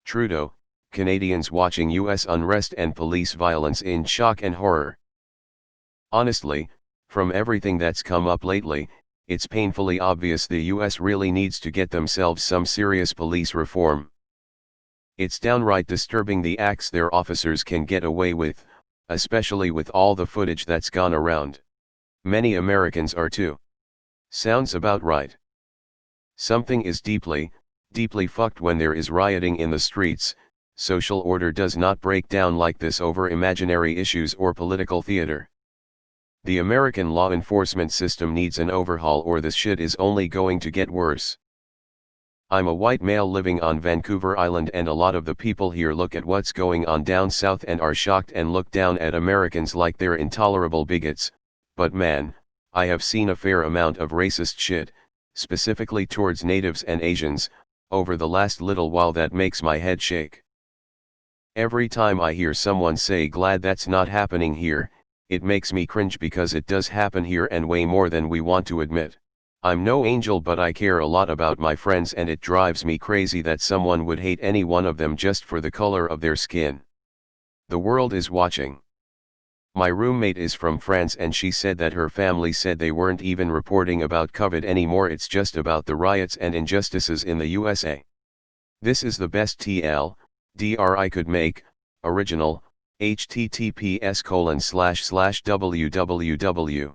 Trudeau, Canadians watching US unrest and police violence in shock and horror. Honestly, from everything that's come up lately, it's painfully obvious the US really needs to get themselves some serious police reform. It's downright disturbing the acts their officers can get away with, especially with all the footage that's gone around. Many Americans are too. Sounds about right. Something is deeply fucked when there is rioting in the streets. Social order does not break down like this over imaginary issues or political theater. The American law enforcement system needs an overhaul, or this shit is only going to get worse. I'm a white male living on Vancouver Island, and a lot of the people here look at what's going on down south and are shocked and look down at Americans like they're intolerable bigots. But man, I have seen a fair amount of racist shit, specifically towards natives and Asians, over the last little while that makes my head shake. Every time I hear someone say "glad that's not happening here," it makes me cringe, because it does happen here, and way more than we want to admit. I'm no angel, but I care a lot about my friends, and it drives me crazy that someone would hate any one of them just for the color of their skin. The world is watching. My roommate is from France, and she said that her family said they weren't even reporting about COVID anymore, it's just about the riots and injustices in the USA. This is the best TLDR I could make. Original, https://www.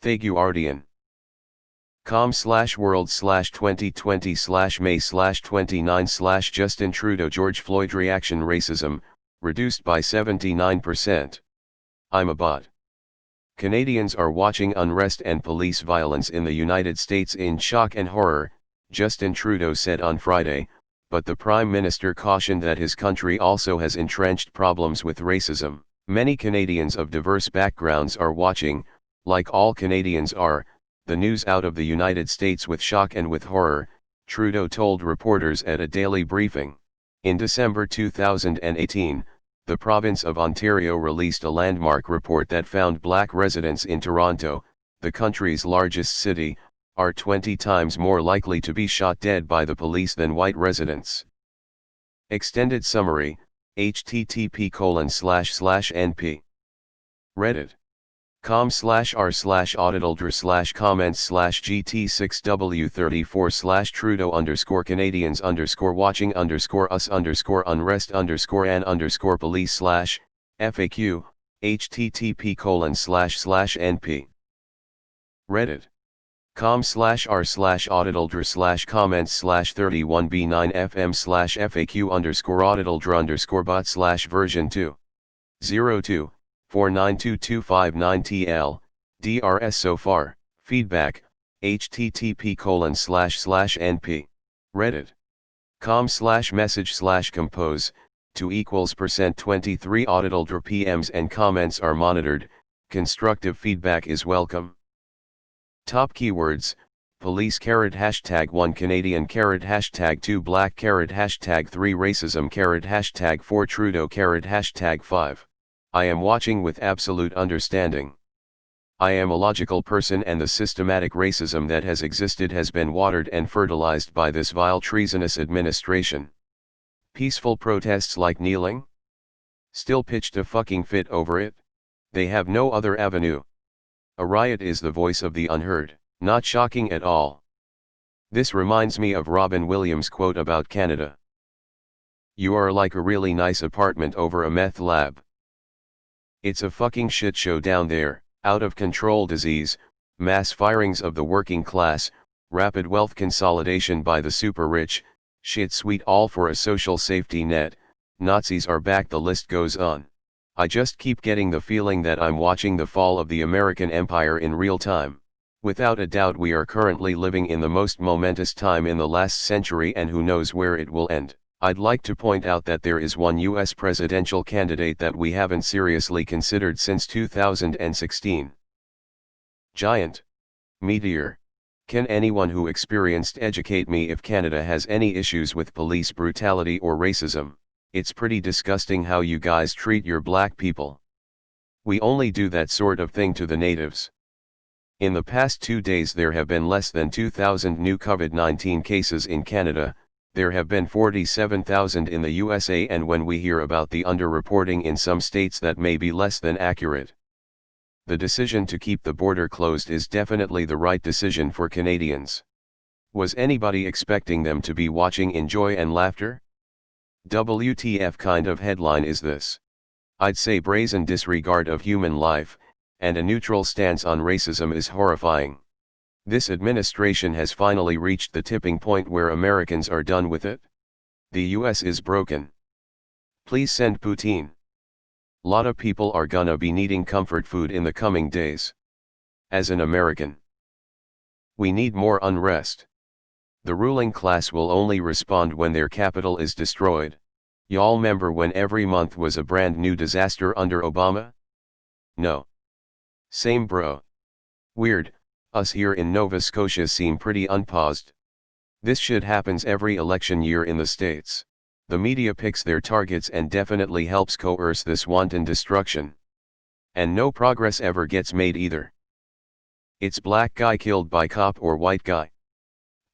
theguardian.com/world/2020/May/29/ Justin Trudeau George Floyd reaction racism, reduced by 79%. I'm a bot. Canadians are watching unrest and police violence in the United States in shock and horror, Justin Trudeau said on Friday, but the Prime Minister cautioned that his country also has entrenched problems with racism. Many Canadians of diverse backgrounds are watching, like all Canadians are, the news out of the United States with shock and with horror, Trudeau told reporters at a daily briefing. In December 2018, the province of Ontario released a landmark report that found Black residents in Toronto, the country's largest city, are 20 times more likely to be shot dead by the police than white residents. Extended summary, http://np. reddit.com/r/auditldr/comments/gt6w34/Trudeau_Canadians_us_Canadians_police/FAQ, http://np. reddit.com/r/auditldr/comments/31b9fm/FAQ_Trudeau_bot/version 2.0249229TL, DRS so far, feedback, http://np. reddit.com/message/compose, 2=%23 auditldr PMs and comments are monitored, constructive feedback is welcome. Top keywords: police #1 Canadian #2 Black #3 racism #4 Trudeau #5. I am watching with absolute understanding. I am a logical person, and the systematic racism that has existed has been watered and fertilized by this vile treasonous administration. Peaceful protests like kneeling? Still pitched a fucking fit over it? They have no other avenue. A riot is the voice of the unheard. Not shocking at all. This reminds me of Robin Williams' quote about Canada. "You are like a really nice apartment over a meth lab. It's a fucking shit show down there. Out of control disease, mass firings of the working class, rapid wealth consolidation by the super rich, shit sweet all for a social safety net, Nazis are back, the list goes on. I just keep getting the feeling that I'm watching the fall of the American empire in real time. Without a doubt we are currently living in the most momentous time in the last century, and who knows where it will end. I'd like to point out that there is one US presidential candidate that we haven't seriously considered since 2016. Giant. Meteor. Can anyone who experienced educate me if Canada has any issues with police brutality or racism? It's pretty disgusting how you guys treat your black people. We only do that sort of thing to the natives. In the past 2 days there have been less than 2,000 new COVID-19 cases in Canada, There have been 47,000 in the USA, and when we hear about the underreporting in some states, that may be less than accurate. The decision to keep the border closed is definitely the right decision for Canadians. Was anybody expecting them to be watching in joy and laughter? WTF kind of headline is this? I'd say brazen disregard of human life, and a neutral stance on racism is horrifying. This administration has finally reached the tipping point where Americans are done with it. The US is broken. Please send Putin. Lot of people are gonna be needing comfort food in the coming days. As an American, we need more unrest. The ruling class will only respond when their capital is destroyed. Y'all remember when every month was a brand new disaster under Obama? No. Same bro. Weird, us here in Nova Scotia seem pretty unpaused. This shit happens every election year in the States. The media picks their targets and definitely helps coerce this wanton destruction. And no progress ever gets made either. It's black guy killed by cop or white guy.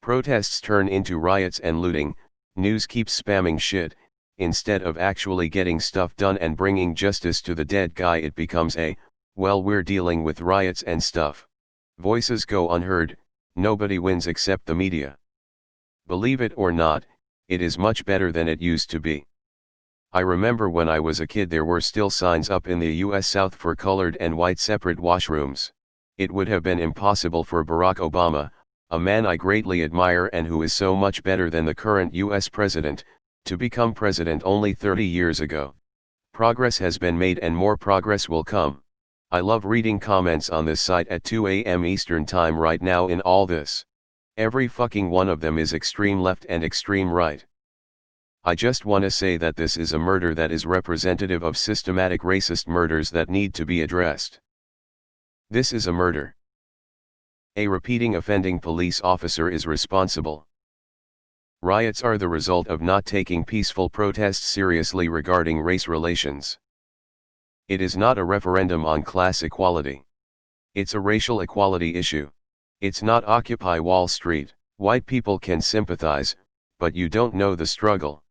Protests turn into riots and looting, news keeps spamming shit, instead of actually getting stuff done and bringing justice to the dead guy, it becomes a, well, we're dealing with riots and stuff. Voices go unheard, nobody wins except the media. Believe it or not, it is much better than it used to be. I remember when I was a kid there were still signs up in the US South for colored and white separate washrooms. It would have been impossible for Barack Obama, a man I greatly admire and who is so much better than the current US president, to become president only 30 years ago. Progress has been made and more progress will come. I love reading comments on this site at 2 a.m. Eastern Time right now in all this. Every fucking one of them is extreme left and extreme right. I just wanna say that this is a murder that is representative of systematic racist murders that need to be addressed. This is a murder. A repeating offending police officer is responsible. Riots are the result of not taking peaceful protests seriously regarding race relations. It is not a referendum on class equality. It's a racial equality issue. It's not Occupy Wall Street. White people can sympathize, but you don't know the struggle.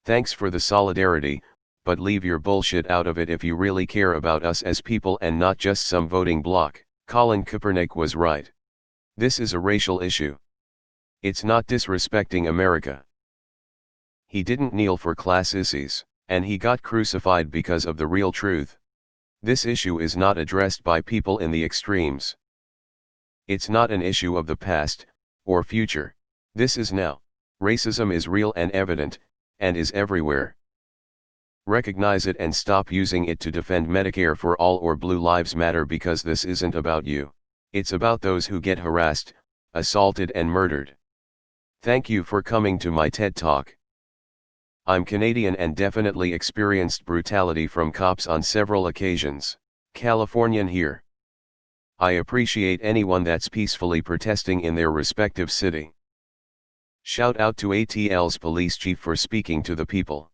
Thanks for the solidarity, but leave your bullshit out of it if you really care about us as people and not just some voting bloc. Colin Kaepernick was right. This is a racial issue. It's not disrespecting America. He didn't kneel for class issues, and he got crucified because of the real truth. This issue is not addressed by people in the extremes. It's not an issue of the past, or future. This is now. Racism is real and evident, and is everywhere. Recognize it and stop using it to defend Medicare for all or Blue Lives Matter, because this isn't about you. It's about those who get harassed, assaulted and murdered. Thank you for coming to my TED Talk. I'm Canadian and definitely experienced brutality from cops on several occasions. Californian here. I appreciate anyone that's peacefully protesting in their respective city. Shout out to ATL's police chief for speaking to the people.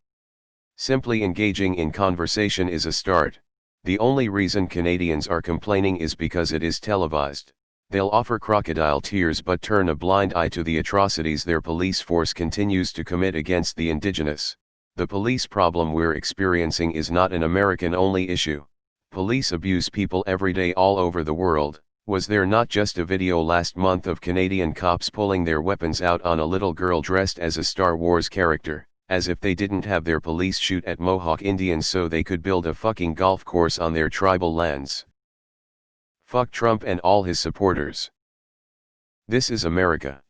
Simply engaging in conversation is a start. The only reason Canadians are complaining is because it is televised. They'll offer crocodile tears but turn a blind eye to the atrocities their police force continues to commit against the Indigenous. The police problem we're experiencing is not an American-only issue. Police abuse people every day all over the world. Was there not just a video last month of Canadian cops pulling their weapons out on a little girl dressed as a Star Wars character, as if they didn't have their police shoot at Mohawk Indians so they could build a fucking golf course on their tribal lands? Fuck Trump and all his supporters. This is America.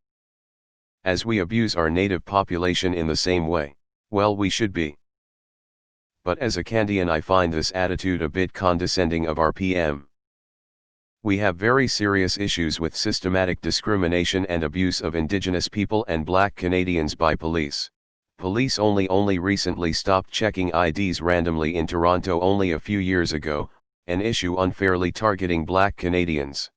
As we abuse our native population in the same way, well, we should be. But as a Canadian, I find this attitude a bit condescending of our PM. We have very serious issues with systematic discrimination and abuse of Indigenous people and Black Canadians by police. Police only recently stopped checking IDs randomly in Toronto only a few years ago, an issue unfairly targeting Black Canadians.